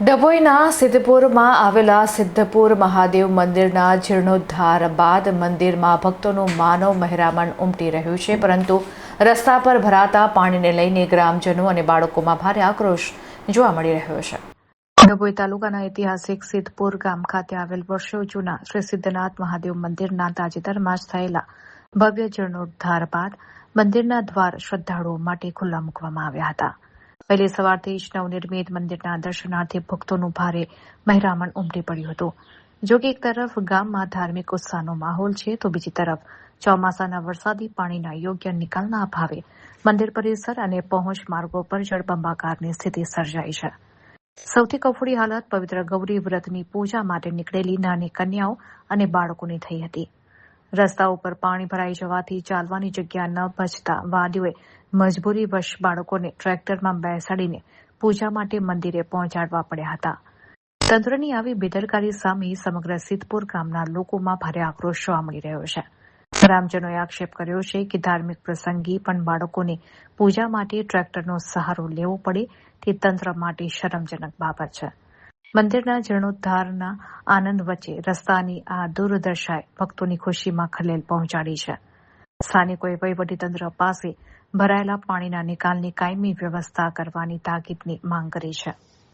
ડભોઈના સિદ્ધપુરમાં આવેલા સિદ્ધપુર મહાદેવ મંદિરના જીર્ણોદ્ધાર બાદ મંદિરમાં ભક્તોનું માનવ મહેરામણ ઉમટી રહ્યું છે, પરંતુ રસ્તા પર ભરાતા પાણીને લઈને ગ્રામજનો અને બાળકોમાં ભારે આક્રોશ જોવા મળી રહ્યો છે. ડભોઈ તાલુકાના ઐતિહાસિક સિદ્ધપુર ગામ ખાતે આવેલ વર્ષો જૂના શ્રી સિદ્ધનાથ મહાદેવ મંદિરના તાજેતરમાં જ થયેલા ભવ્ય જીર્ણોદ્ધાર બાદ મંદિરના દ્વાર શ્રદ્ધાળુઓ માટે ખુલ્લા મૂકવામાં આવ્યા હતા. વહેલી સવારથી જ નવનિર્મિત મંદિરના દર્શનાર્થે ભક્તોનું ભારે મહેરામણ ઉમટી પડ્યું હતું. જો કે એક તરફ ગામમાં ધાર્મિક ઉત્સાહનો માહોલ છે, તો બીજી તરફ ચોમાસાના વરસાદી પાણીના યોગ્ય નિકાલના અભાવે મંદિર પરિસર અને પહોંચ માર્ગો પર જળબંબાકારની સ્થિતિ સર્જાઈ છે. સૌથી કફોડી હાલત પવિત્ર ગૌરી વ્રતની પૂજા માટે નીકળેલી નાની કન્યાઓ અને બાળકોની થઈ હતી. રસ્તા ઉપર પાણી ભરાઈ જવાથી ચાલવાની જગ્યા ન બચતા વાલીઓએ મજબૂરીવશ બાળકોને ટ્રેક્ટરમાં બેસાડીને પૂજા માટે મંદિરે પહોંચાડવા પડ્યા હતા. તંત્રની આવી બેદરકારી સામે સમગ્ર સિદ્ધપુર ગામના લોકોમાં ભારે આક્રોશ જોવા મળી રહ્યો છે. ગ્રામજનોએ આક્ષેપ કર્યો છે કે ધાર્મિક પ્રસંગે પણ બાળકોને પૂજા માટે ટ્રેક્ટરનો સહારો લેવો પડે તે તંત્ર માટે શરમજનક બાબત છે. મંદિરના જીર્ણોદ્ધારના આનંદ વચ્ચે રસ્તાની આ દુર્દશાએ ભક્તોની ખુશીમાં ખલેલ પહોંચાડી છે. સ્થાનિકોએ વહીવટીતંત્ર પાસે ભરાયેલા પાણીના નિકાલની કાયમી વ્યવસ્થા કરવાની તાકીદની માંગ કરી છે.